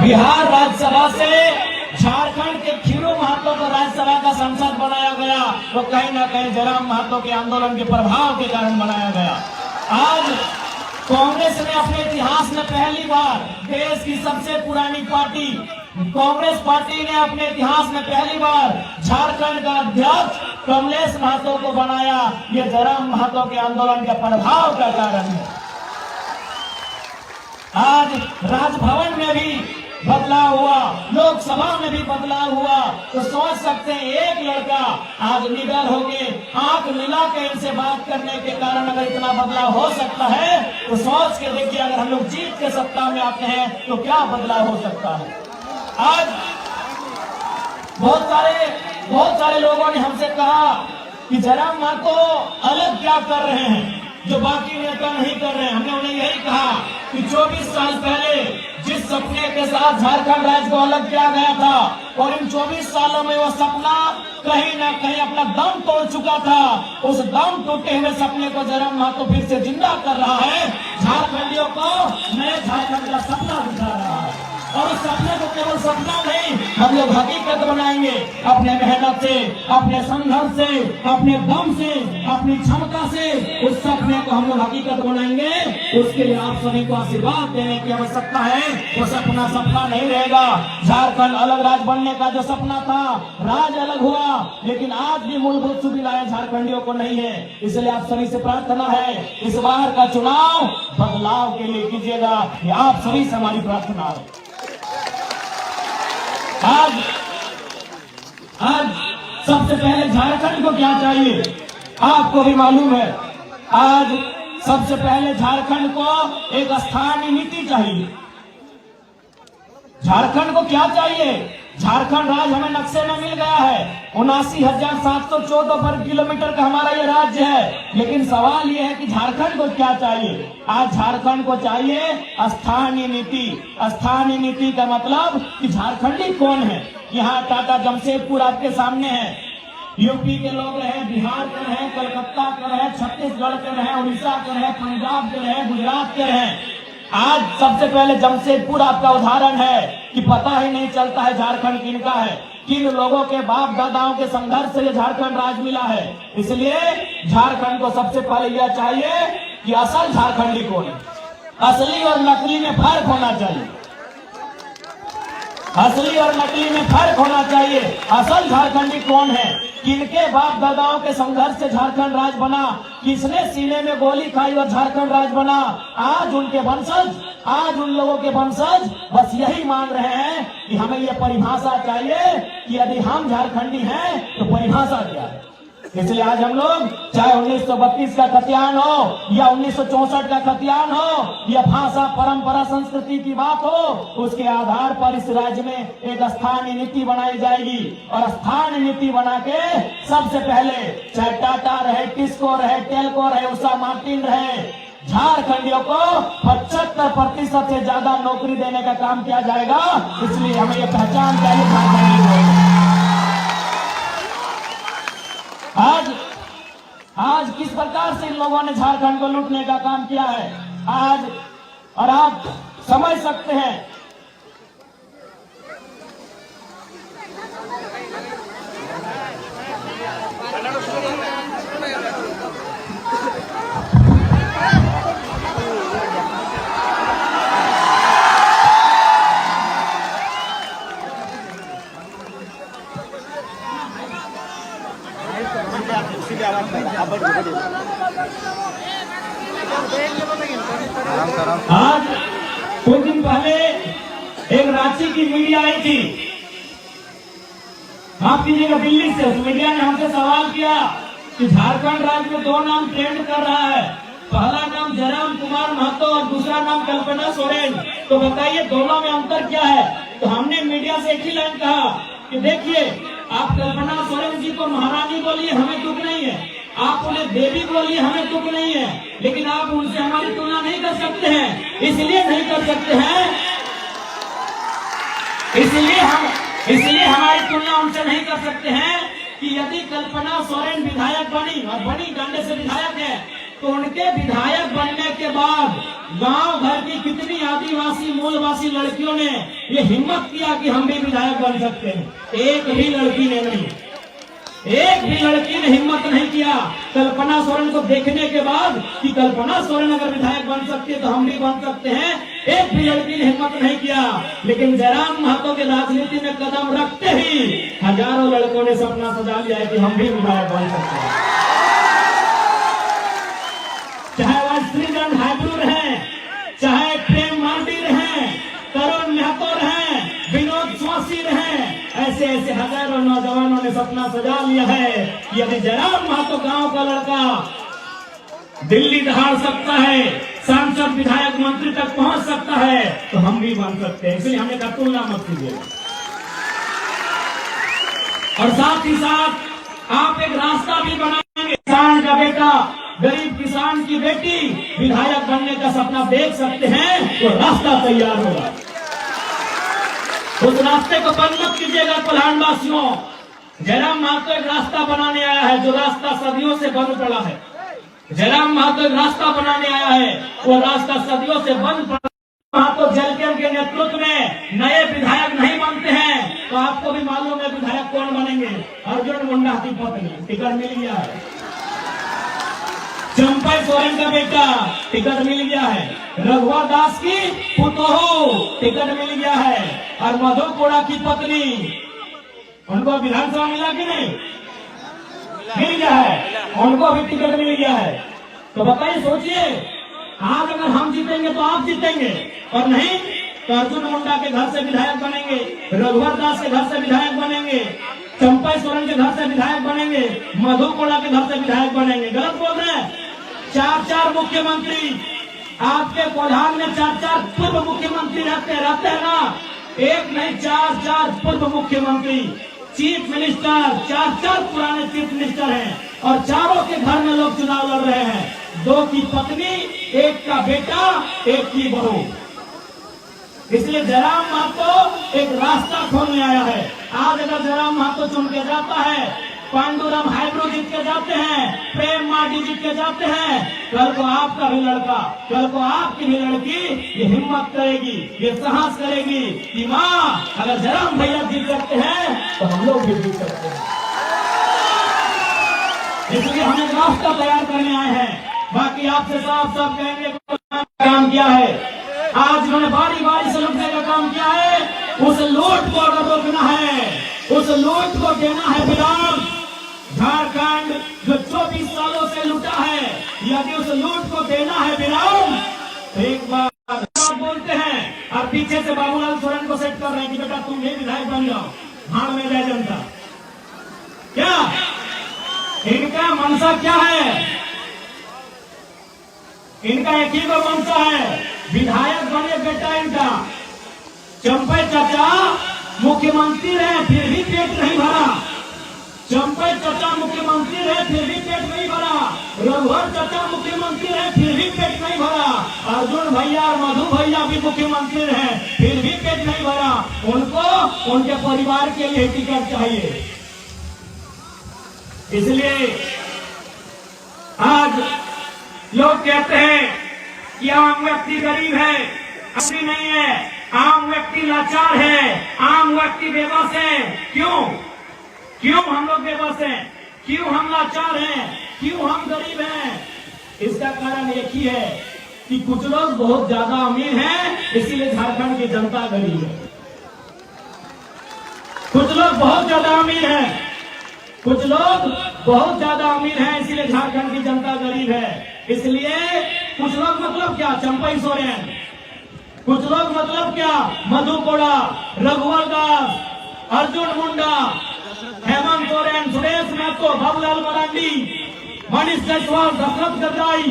बिहार राज्यसभा से झारखंड के खीरू महतो को राज्यसभा का सांसद बनाया गया, वो कहीं ना कहीं जयराम महतो के आंदोलन के प्रभाव के कारण बनाया गया। आज कांग्रेस ने अपने इतिहास में पहली बार, देश की सबसे पुरानी पार्टी कांग्रेस पार्टी ने अपने इतिहास में पहली बार झारखंड का अध्यक्ष कमलेश महतो को बनाया। ये जयराम महतो के आंदोलन के प्रभाव का कारण है। आज राजभवन में भी बदलाव हुआ, लोकसभा में भी बदलाव हुआ, तो सोच सकते हैं एक लड़का आज निडर होके आंख मिला के इनसे बात करने के कारण अगर इतना बदलाव हो सकता है, तो सोच के देखिए अगर हम लोग जीत के सत्ता में आते हैं तो क्या बदलाव हो सकता है। आज बहुत सारे लोगों ने हमसे कहा कि जयराम महतो अलग क्या कर रहे हैं जो बाकी नेता नहीं कर रहे हैं। हमने उन्हें यही कहा कि 24 साल पहले जिस सपने के साथ झारखंड राज्य को अलग किया गया था और इन 24 सालों में वो सपना कहीं ना कहीं अपना दम तोड़ चुका था, उस दम टूटे हुए सपने को जयराम महतो फिर से जिंदा कर रहा है, झारखंडियों को नए झारखंड का सपना दिखा रहा है। और उस सपने को केवल सपना नहीं, हम लोग हकीकत बनाएंगे अपने मेहनत से, अपने संघर्ष से, अपने दम से, अपनी क्षमता से उस सपने को हम लोग हकीकत बनाएंगे। उसके लिए आप सभी को आशीर्वाद देने की आवश्यकता है। वो सपना नहीं रहेगा। झारखंड अलग राज्य बनने का जो सपना था, राज्य अलग हुआ, लेकिन आज भी मूलभूत सुविधाएं झारखंडियों को नहीं है। इसलिए आप सभी से प्रार्थना है, इस बार का चुनाव बदलाव के लिए कीजिएगा। ये आप सभी से हमारी प्रार्थना है। आज सबसे पहले झारखंड को क्या चाहिए आपको भी मालूम है। आज सबसे पहले झारखंड को एक स्थानीय नीति चाहिए। झारखंड को क्या चाहिए? झारखंड राज्य हमें नक्शे में मिल गया है। 79,714 वर्ग किलोमीटर का हमारा ये राज्य है, लेकिन सवाल ये है कि झारखंड को क्या चाहिए? आज झारखंड को चाहिए स्थानीय नीति। स्थानीय नीति का मतलब कि झारखंडी कौन है। यहाँ टाटा जमशेदपुर आपके सामने है, यूपी के लोग रहे, बिहार के रहे, कलकत्ता के रहे, छत्तीसगढ़ के रहे, उड़ीसा के रहे, पंजाब के रहे, गुजरात के रहे। आज सबसे पहले जमशेदपुर आपका उदाहरण है कि पता ही नहीं चलता है झारखंड किनका है, किन लोगों के बाप दादाओं के संघर्ष से ये झारखंड राज्य मिला है। इसलिए झारखंड को सबसे पहले यह चाहिए कि असल झारखंडी कौन है। असली और नकली में फर्क होना चाहिए। असली और नकली में फर्क होना चाहिए। असल झारखंडी कौन है, किनके बाप दादाओं के संघर्ष से झारखंड राज्य बना, किसने सीने में गोली खाई और झारखंड राज्य बना। आज उनके वंशज, आज उन लोगों के वंशज बस यही मांग रहे हैं कि हमें ये परिभाषा चाहिए कि यदि हम झारखंडी हैं तो परिभाषा क्या है। इसलिए आज हम लोग चाहे 1932 का खतियान हो या 1964 का खतियान हो या भाषा परंपरा संस्कृति की बात हो, उसके आधार पर इस राज्य में एक स्थानीय नीति बनाई जाएगी। और स्थानीय नीति बना के सबसे पहले चाहे टाटा रहे, टिस्को रहे, टेल्को रहे, उषा मार्टिन रहे, झारखंडियों को 75% से ज्यादा नौकरी देने का काम किया जाएगा। इसलिए हमें ये पहचान चाहिए झारखंडी। आज किस प्रकार से इन लोगों ने झारखंड को लूटने का काम किया है आज, और आप समझ सकते हैं। आज कुछ दिन पहले एक रांची की मीडिया आई थी, माफ कीजिएगा दिल्ली से। उस मीडिया ने हमसे सवाल किया कि झारखंड राज्य में दो नाम ट्रेंड कर रहा है, पहला नाम जयराम कुमार महतो और दूसरा नाम कल्पना सोरेन, तो बताइए दोनों में अंतर क्या है। तो हमने मीडिया से एक ही लाइन कहा कि देखिए, आप कल्पना सोरेन जी को महारानी बोलिए, हमें दुख नहीं है, आप उन्हें देवी बोलिए, हमें दुख नहीं है, लेकिन आप उनसे हमारी तुलना नहीं कर सकते हैं। इसलिए नहीं कर सकते हैं, इसलिए हमारी तुलना उनसे नहीं कर सकते हैं कि यदि कल्पना सोरेन विधायक बनी और बड़ी डंडे से विधायक है, तो उनके विधायक बनने के बाद गांव भर की कितनी आदिवासी मूलवासी लड़कियों ने ये हिम्मत किया कि हम भी विधायक बन सकते हैं। एक भी लड़की ने नहीं, एक भी लड़की ने हिम्मत नहीं किया। कल्पना सोरेन को देखने के बाद कि कल्पना सोरेन अगर विधायक बन सकती है तो हम भी बन सकते हैं, एक भी लड़की ने हिम्मत नहीं किया। लेकिन जयराम महतो के राजनीति में कदम रखते ही हजारों लड़कों ने सपना सजा लिया है कि हम भी विधायक बन सकते हैं। चाहे वह श्रीगंध हाइब्रू रहे, चाहे प्रेम मार्डी रहे, तरुण महतो रहे, विनोद स्वासी रहे, ऐसे ऐसे हजारों नौजवानों ने सपना सजा लिया है कि यदि जयराम महतो गांव का लड़का दिल्ली दहाड़ सकता है, सांसद विधायक मंत्री तक पहुंच सकता है, तो हम भी बन सकते हैं। इसलिए हमें तुलना मत कीजिए। और साथ ही साथ आप एक रास्ता भी बनाएंगे। किसान का बेटा, गरीब किसान की बेटी विधायक बनने का सपना देख सकते हैं, तो रास्ता तैयार होगा। उस रास्ते को बंद मत कीजिएगा कोल्हान वासियों। जयराम महतो एक रास्ता बनाने आया है, जो रास्ता सदियों से बंद पड़ा है। जयराम महतो एक रास्ता बनाने आया है, वो रास्ता सदियों से बंद पड़ा। महतो जलकेम के नेतृत्व में नए विधायक नहीं बनते हैं, तो आपको भी मालूम है विधायक कौन बनेंगे। अर्जुन मुंडा की पत्नी टिकट मिल गया है, चंपई सोरेन का बेटा टिकट मिल गया है, रघुवर दास की पुतोहू टिकट मिल गया है, और मधु कोड़ा की पत्नी, उनको विधानसभा मिला कि नहीं? मिल गया है, उनको भी टिकट मिल गया है। तो बताइए, सोचिए, आज अगर हम जीतेंगे तो आप जीतेंगे, और नहीं तो अर्जुन मुंडा के घर से विधायक बनेंगे, रघुवर दास के घर से विधायक बनेंगे, चंपई सोरेन के घर से विधायक बनेंगे, मधु कोड़ा के घर से विधायक बनेंगे। गलत बोल रहे हैं। 4 मुख्यमंत्री आपके कोल्हान में, 4 पूर्व मुख्यमंत्री रहते हैं ना। एक नहीं, 4 पूर्व मुख्यमंत्री, चीफ मिनिस्टर, 4 पुराने चीफ मिनिस्टर हैं, और चारों के घर में लोग चुनाव लड़ रहे हैं। 2 की पत्नी, 1 का बेटा, 1 की बहू। इसलिए जयराम महतो एक रास्ता खोलने आया है। आज अगर जयराम महतो चुन के जाता है, पांडुरंग हाइब्रू जीत के जाते हैं, प्रेम मार्डी जीत के जाते हैं, कल को आपका भी लड़का, कल को आपकी भी लड़की ये हिम्मत करेगी, ये साहस करेगी कि माँ अगर जयराम भैया जीत सकते हैं तो हम लोग भी जीत सकते हैं। इसलिए हम एक रास्ता तैयार करने आए हैं। बाकी आपसे साफ साफ कहेंगे काम किया है। आज उन्होंने बारी बारी से लूटने का काम किया है। उस लूट को अगर रोकना है, उस लूट को देना है विराम। झारखंड जो 24 सालों से लूटा है, यदि उस लूट को देना है विराम, तो एक बार बोलते हैं और पीछे से बाबूलाल सोरेन को सेट कर रहे हैं कि बेटा तुम भी विधायक बन जाओ, भाड़ में जाए जनता। क्या इनका मनसा क्या है? इनका एक ही को मनसा है, विधायक बने बेटा इनका। चंपई चाचा मुख्यमंत्री रहे फिर भी पेट नहीं भरा, चंपई चाचा मुख्यमंत्री रहे फिर भी पेट नहीं भरा, रघुवर चाचा मुख्यमंत्री रहे फिर भी पेट नहीं भरा, अर्जुन भैया और मधु भैया भी मुख्यमंत्री रहे फिर भी पेट नहीं भरा। उनको उनके परिवार के लिए टिकट चाहिए। इसलिए आज लोग कहते हैं कि आम व्यक्ति गरीब है, असली नहीं है। आम व्यक्ति लाचार है, आम व्यक्ति बेबस है। क्यों हम लोग बेबस हैं? क्यों हम लाचार हैं? क्यों हम गरीब हैं? इसका कारण एक ही है कि कुछ लोग बहुत ज्यादा अमीर हैं, इसीलिए झारखंड की जनता गरीब है। कुछ लोग बहुत ज्यादा अमीर हैं, कुछ लोग बहुत ज्यादा अमीर हैं, इसीलिए झारखंड की जनता गरीब है। इसलिए कुछ लोग मतलब क्या? चंपई सोरेन। कुछ लोग मतलब क्या? मधु कोड़ा, रघुवर दास, अर्जुन मुंडा, हेमंत सोरेन, सुरेश महतो, बाबूलाल मरांडी, मनीष जायसवाल, दशरथ गद्दाई।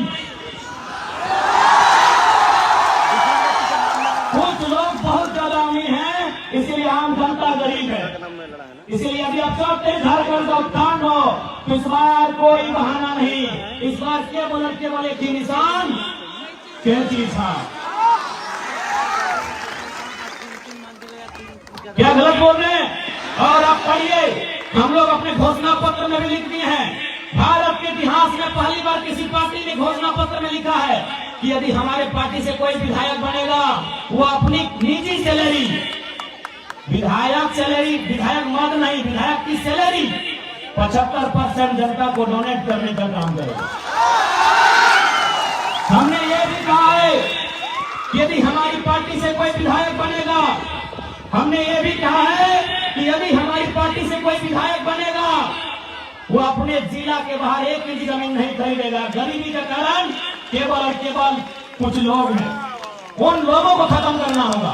कुछ लोग बहुत ज्यादा अमीर हैं, इसीलिए आम जनता गरीब है। इसलिए यदि आप चाहते हैं झारखंड का उत्थान हो, तो इस बार कोई बहाना नहीं। इस बार केवल एक ही निशान, कैंची छाप। क्या गलत बोल रहे हैं? और आप पढ़िए, हम लोग अपने घोषणा पत्र में भी लिख दिए हैं, भारत के इतिहास में पहली बार किसी पार्टी ने घोषणा पत्र में लिखा है कि यदि हमारे पार्टी से कोई विधायक बनेगा वो अपनी निजी सैलरी, विधायक मद नहीं, विधायक की सैलरी 75% जनता को डोनेट करने का काम करेगा। हमने ये भी कहा है कि यदि हमारी पार्टी से कोई विधायक बनेगा, हमने ये भी कहा है कि यदि हमारी पार्टी से कोई विधायक बनेगा वो अपने जिला के बाहर 1 इंच जमीन नहीं खरीदेगा। गरीबी के कारण केवल और केवल कुछ लोग हैं, उन लोगों को खत्म करना होगा,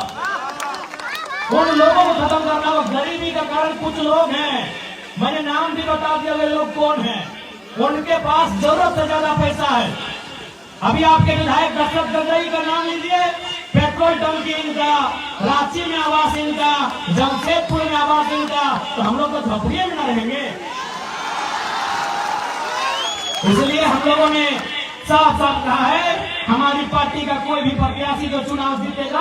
उन लोगों को खत्म करना होगा। गरीबी का कारण कुछ लोग हैं, मैंने नाम भी बता दिया वे लोग कौन हैं। उनके पास जरूरत से ज्यादा पैसा है। अभी आपके विधायक दशरथ गगरई का नाम लीजिए, पेट्रोल टंकी इनका, रांची में आवास इनका, जमशेदपुर में आवास इनका, तो हम लोग तो झोपड़िए में न रहेंगे। इसलिए हम लोगों ने साफ साफ कहा है हमारी पार्टी का कोई भी प्रत्याशी जो चुनाव जीतेगा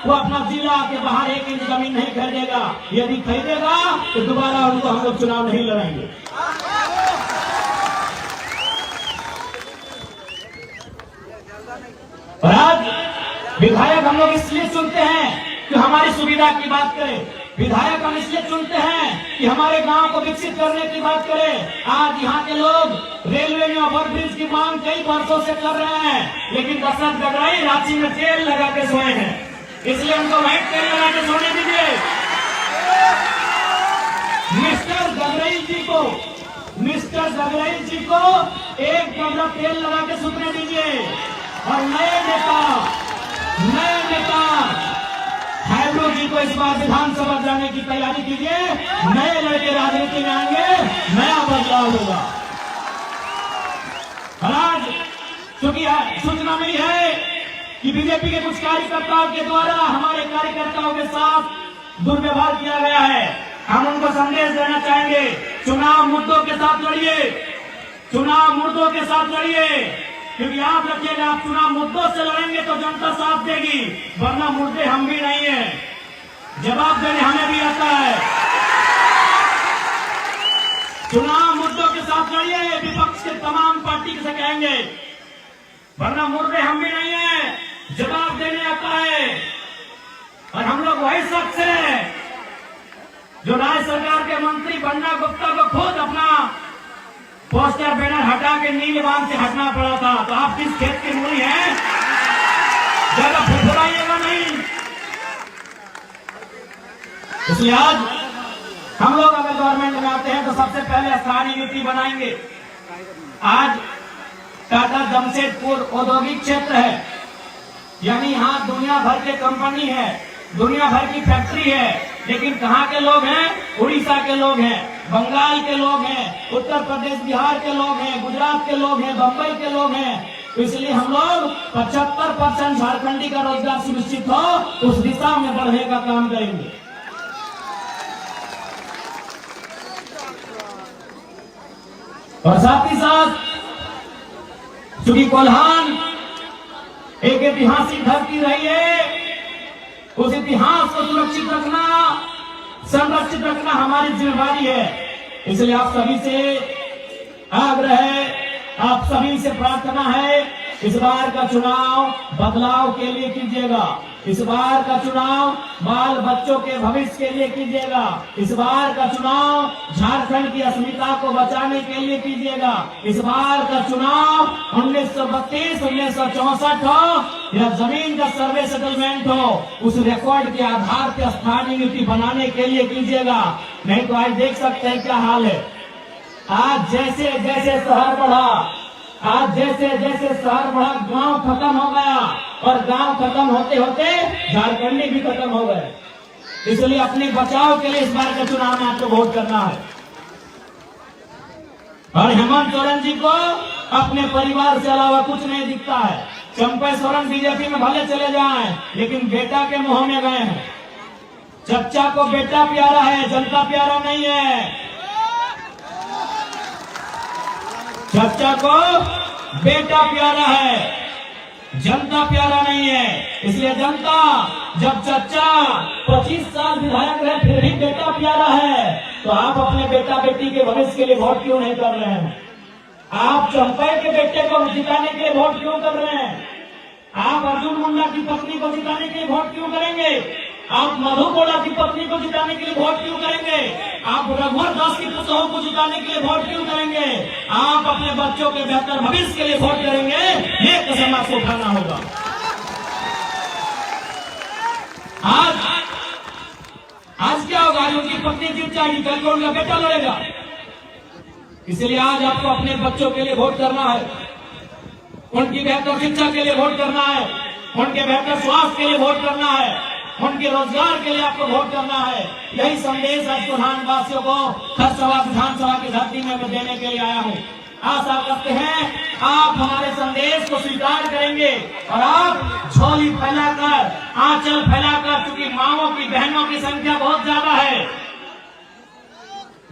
वो अपना जिला के बाहर 1 इंच जमीन नहीं खरीदेगा। यदि खरीदेगा तो दोबारा उनको हम लोग चुनाव नहीं लड़ेंगे। और आज विधायक हम लोग इसलिए चुनते हैं कि हमारी सुविधा की बात करें। विधायक हम इसलिए चुनते हैं कि हमारे गांव को विकसित करने की बात करें। आज यहाँ के लोग रेलवे में ओवरब्रिज की मांग कई वर्षों से कर रहे हैं, लेकिन दशरथ गगरई रांची में तेल लगा के सोए हैं, इसलिए उनको वहीं तेल लगा के सोने दीजिए। मिस्टर गगरई जी को एक कमरा तेल लगा के सुतने दीजिए। और नए नेता हैब्रो जी को इस बार विधानसभा जाने की तैयारी कीजिए। नए लड़के राजनीति में आएंगे, नया बदलाव होगा। आज चूंकि सूचना मिली है कि बीजेपी के कुछ कार्यकर्ताओं के द्वारा हमारे कार्यकर्ताओं के साथ दुर्व्यवहार किया गया है, हम उनको संदेश देना चाहेंगे, चुनाव मुद्दों के साथ लड़िए, चुनाव मुद्दों के साथ लड़िए। क्योंकि याद रखिएगा, आप चुनाव मुद्दों से लड़ेंगे तो जनता साथ देगी, वरना मुद्दे हम भी नहीं है, जवाब देने हमें भी आता है। चुनाव मुद्दों के साथ लड़िए, विपक्ष के तमाम पार्टी से कहेंगे, वरना मुद्दे हम भी नहीं है, जवाब देने आता है। और हम लोग वही शख्स है जो राज्य सरकार के मंत्री बन्ना गुप्ता को खुद अपना पोस्टर बैनर हटा के नीलवान से हटना पड़ा था। तो आप किस खेत की मूली हैं, ज्यादा फुफुलाइएगा नहीं। इसलिए आज हम लोग अगर गवर्नमेंट में आते हैं तो सबसे पहले स्थानीय नीति बनाएंगे। आज टाटा जमशेदपुर औद्योगिक क्षेत्र है, यानी यहाँ दुनिया भर के कंपनी है, दुनिया भर की फैक्ट्री है, लेकिन कहाँ के लोग हैं? उड़ीसा के लोग हैं, बंगाल के लोग हैं, उत्तर प्रदेश बिहार के लोग हैं, गुजरात के लोग हैं, बंबई के लोग हैं। तो इसलिए हम लोग 75% झारखंडी का रोजगार सुनिश्चित हो उस दिशा में बढ़ने का काम करेंगे। और साथ ही साथ चूंकि कोल्हान एक ऐतिहासिक धरती रही है, उस इतिहास को सुरक्षित रखना, संरक्षित रखना हमारी जिम्मेदारी है। इसलिए आप सभी से आग्रह है, आप सभी से प्रार्थना है, इस बार का चुनाव बदलाव के लिए कीजिएगा। इस बार का चुनाव बाल बच्चों के भविष्य के लिए कीजिएगा। इस बार का चुनाव झारखंड की अस्मिता को बचाने के लिए कीजिएगा। इस बार का चुनाव 1932, 1964 हो या जमीन का सर्वे सेटलमेंट हो, उस रिकॉर्ड के आधार पर स्थानीय नीति बनाने के लिए कीजिएगा। नहीं तो आज देख सकते हैं क्या हाल है। आज जैसे जैसे शहर बढ़ा, आज जैसे जैसे शहर बढ़ा, गांव खत्म हो गया, और गांव खत्म होते होते झारखंडी भी खत्म हो गए। इसलिए अपने बचाव के लिए इस बार के चुनाव में आपको वोट करना है। और हेमंत सोरेन जी को अपने परिवार से अलावा कुछ नहीं दिखता है। चंपा सोरेन बीजेपी में भले चले जाएं, लेकिन बेटा के मुंह में गए हैं। चच्चा को बेटा प्यारा है, जनता प्यारा नहीं है। चच्चा को बेटा प्यारा है, जनता प्यारा नहीं है। इसलिए जनता, जब चच्चा 25 साल विधायक रहे फिर भी बेटा प्यारा है, तो आप अपने बेटा बेटी के भविष्य के लिए वोट क्यों नहीं कर रहे हैं? आप चंपा के बेटे को जिताने के लिए वोट क्यों कर रहे हैं? आप अर्जुन मुंडा की पत्नी को जिताने के लिए वोट क्यों करेंगे? आप मधु कोड़ा की पत्नी को जिताने के लिए वोट क्यों करेंगे? आप रघुवर दास की पुतों को जिताने के लिए वोट क्यों करेंगे? आप अपने बच्चों के बेहतर भविष्य के लिए वोट करेंगे, ये कसम आपको उठाना होगा। आज क्या होगा? आज उनकी पत्नी जीत जाएगी, कल को उनका बेटा लड़ेगा। इसलिए आज आपको अपने बच्चों के लिए वोट करना है, उनकी बेहतर शिक्षा के लिए वोट करना है, उनके बेहतर स्वास्थ्य के लिए वोट करना है, उनके रोजगार के लिए आपको वोट करना है। यही संदेश आज प्रधानवासियों को खरसभा विधानसभा की धरती में मैं देने के लिए आया हूँ। आशा करते हैं आप हमारे संदेश को स्वीकार करेंगे और आप झोली फैलाकर, आंचल फैलाकर, क्योंकि माओं की, बहनों की संख्या बहुत ज्यादा है,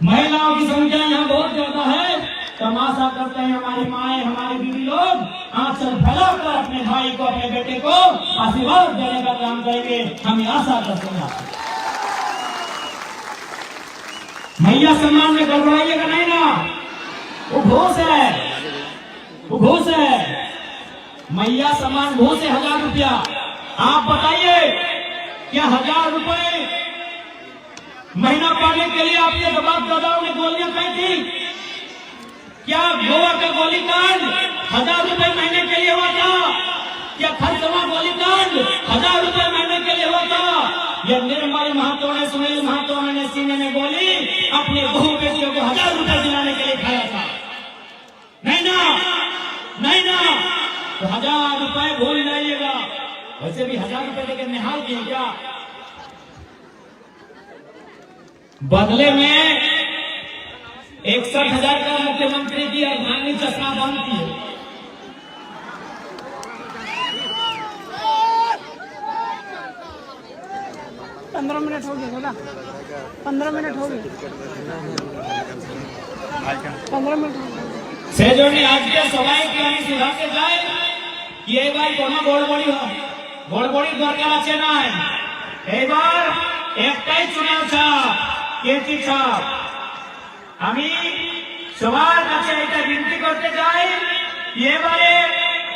महिलाओं की संख्या यहाँ बहुत ज्यादा है, तो हम आशा करते हैं हमारी माएं, हमारी बीवी लोग आंचल फैलाकर अपने भाई को, अपने बेटे को आशीर्वाद देने का काम करेंगे। हम आशा करते हैं। मैया सम्मान में गड़बड़ाइएगा नहीं ना, वो घूस है, वो घूस है। मैया सम्मान घूस है 1000 रुपया। आप बताइए, क्या 1000 रुपए महीना पाने के लिए आपके बाप दादाओं ने गोलियां खाई थी? क्या गोवा का गोलीकांड 1000 रुपए महीने के लिए हुआ था? क्या खरसवा गोलीकांड 1000 रुपए महीने के लिए हुआ था? या निर्मल महतो ने, सुनील महतो ने सीने में गोली अपने बहू बेटियों को 1000 रुपए दिलाने के लिए खाया था? नहीं ना, नहीं ना। तो 1000 रुपए भूल जाइएगा। वैसे भी 1000 रुपए लेकर निहाल दिए क्या? बदले में 61,000 का मुख्यमंत्री की अर्धांगिनी चश्मा बंद की है। पंद्रह मिनट हो गए बोला, 15 मिनट हो गए, 15 मिनट हो गए। से जो आज के सवाई की আমি सुधारते जाए कि এবার কোনো গড়বড়ি হয়, গড়বড়ির দরকার আছে নাই। এবার একটাই চুনাव ছাপ, কেটি ছাপ। আমি সবার কাছে এটা বিনতি করতে চাই, এবারে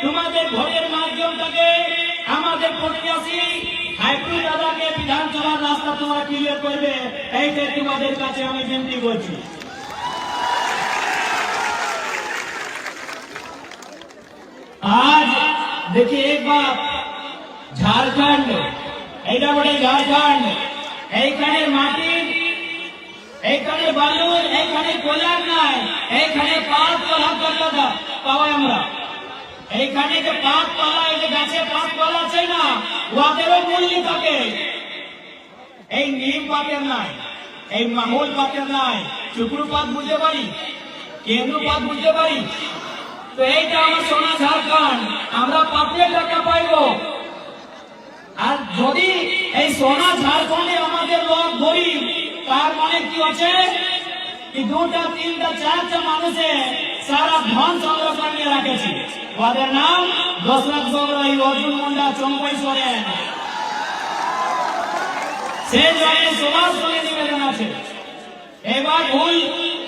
তোমাদের ভোটের মাধ্যমটাকে আমাদের প্রত্যাশী হাইপুর দাদাকে বিধানসভার রাস্তা তোমরা ক্লিয়ার করবে, এইটাই তোমাদের কাছে আমি বিনতি করছি। आज देखिए एक बात, झारखंड এইটা বড় ঝাড়খণ্ড, এইখানে মাটি, এইখানে বালু, এইখানে কোয়লা নাই, এইখানে পাত পালা পাওয়াই আমরা। এইখানে যে পাত পালা, এই যে গাছে পাত পালা আছে না, ওদেরও মূল্য থাকে। এই নিম পাতের নাই, এই মাহুল পাতের নাই। চুকরু পাত বুঝতে পারি, কেন্দ্র পাত বুঝতে পারি। তো এইটা আমার সোনা ঝাড়খণ্ড, আমরা পাতের টাকা পাইব। আর যদি এই সোনা ঝাড়খণ্ডে আমাদের লোক গরিব, তার মানে কি হচ্ছে কি 2টা 3টা 4টা মানুষে সারা ধন সংগ্রহ করে রাখেছে। ওদের নাম দশরথ গগৈ, অর্জুন মুন্ডা, চম্পাই সোরেন। সে জন্য সবার সঙ্গে নিবেদন আছে, এবার ভুল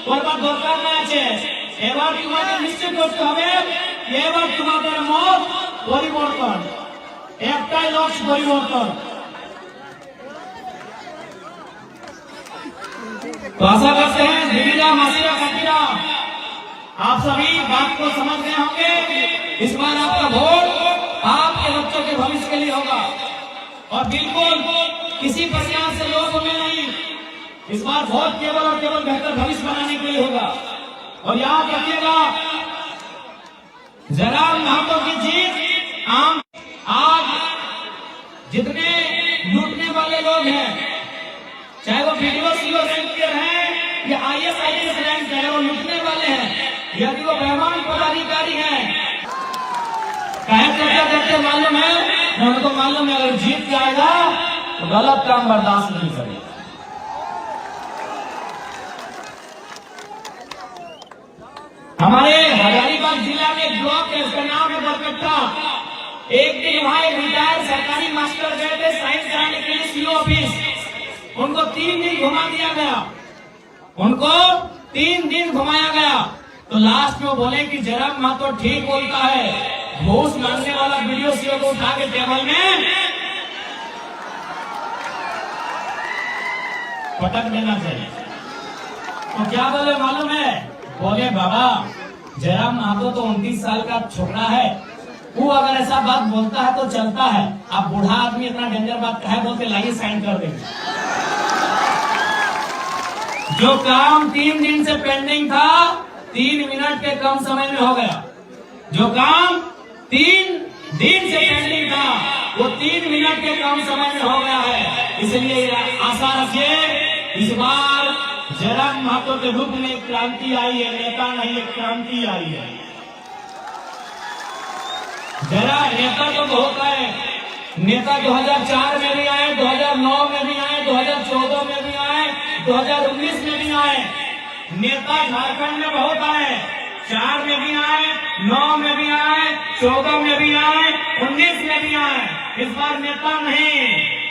করবার দরকার না আছে। এবার তোমাদের নিশ্চয় করতে হবে, এবার তোমাদের মত পরিবর্তন, একটাই লক্ষ্য পরিবর্তন। तो आशा करते हैं दीदीरा, मासीरा, काकीरा, आप सभी बात को समझ गए होंगे। इस बार आपका वोट आपके बच्चों के भविष्य के लिए होगा और बिल्कुल किसी प्रकार से लोग में नहीं। इस बार वोट केवल और केवल बेहतर भविष्य बनाने के लिए होगा। और याद रखिएगा, जरा महतो की जीत आम। आज जितने लूटने वाले लोग हैं, चाहे वो वीडियो सीओ रैंक के हैं या IAS रैंक के हैं, वो लूटने वाले हैं। यदि वो बेईमान पदाधिकारी हैं, कहे तो क्या करते मालूम है? उनको मालूम है अगर जीत जाएगा तो गलत काम बर्दाश्त नहीं करेगा। हमारे हजारीबाग जिला में एक ब्लॉक है, उसका नाम है बरकट्टा। एक दिन वहां एक रिटायर्ड सरकारी मास्टर गए थे साइंस कराने के लिए सीओ ऑफिस। उनको 3 दिन घुमा दिया गया, उनको 3 दिन घुमाया गया। तो लास्ट में वो बोले कि जयराम महतो ठीक बोलता है, घूस मांगने वाला वीडियो सीओ को उठा के टेबल में पटक देना चाहिए। तो क्या बोले मालूम है? बोले बाबा जयराम महतो तो 29 साल का छोकरा है, वो अगर ऐसा बात बोलता है तो चलता है, आप बूढ़ा आदमी इतना डेंजर बात कहे बोलते, लाइए साइन कर देंगे। जो काम 3 दिन से पेंडिंग था 3 मिनट के कम समय में हो गया। जो काम 3 दिन से पेंडिंग था वो 3 मिनट के कम समय में हो गया है। इसलिए आशा रखिए इस बार जयराम महतो के रूप में एक क्रांति आई है, नेता नहीं एक क्रांति आई है। जरा नेता तो बहुत आए, नेता 2004 में भी आए, 2009 में भी आए, 2014 में भी आए, 2019 में भी आए। नेता झारखंड में बहुत आए, 4 में भी आए, 9 में भी आए, 14 में भी आए, 19 में भी आए। इस बार नेता नहीं,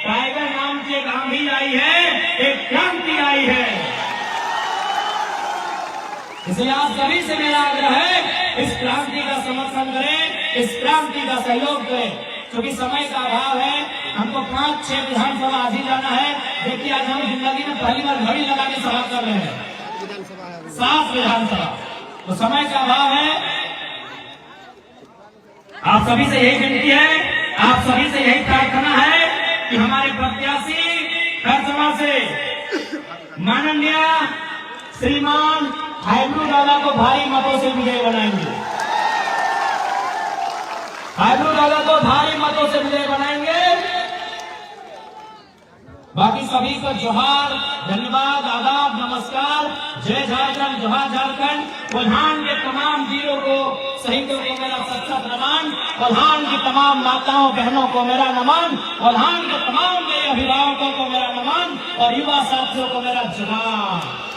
टाइगर नाम की एक आंधी आई है, एक क्रांति आई है। इसलिए आप सभी से मेरा आग्रह है इस क्रांति का समर्थन करें, इस क्रांति का सहयोग करें। क्योंकि समय का अभाव है, हमको 5-6 विधानसभा आज ही जाना है। देखिए आज हम जिंदगी में पहली बार घड़ी लगा के सभा कर रहे हैं, 7 विधानसभा, तो समय का अभाव है। आप सभी से यही विनती है, आप सभी से यही प्रार्थना है कि हमारे प्रत्याशी खरसमा से माननीय श्रीमान हाइब्रू दादा को भारी मतों से विजय बनाएंगे, हाइब्रू दादा को भारी मतों से विजय बनाएंगे। बाकी सभी को जोहार, धन्यवाद, आदाब, नमस्कार, जय झारखंड, जोहार झारखंड। कोल्हान के तमाम वीरों को, शहीदों को मेरा सच्चा नमन, कोल्हान की तमाम माताओं बहनों को मेरा नमन, कोल्हान के तमाम मेरे अभिभावकों को मेरा नमन और युवा साथियों को मेरा जोहार।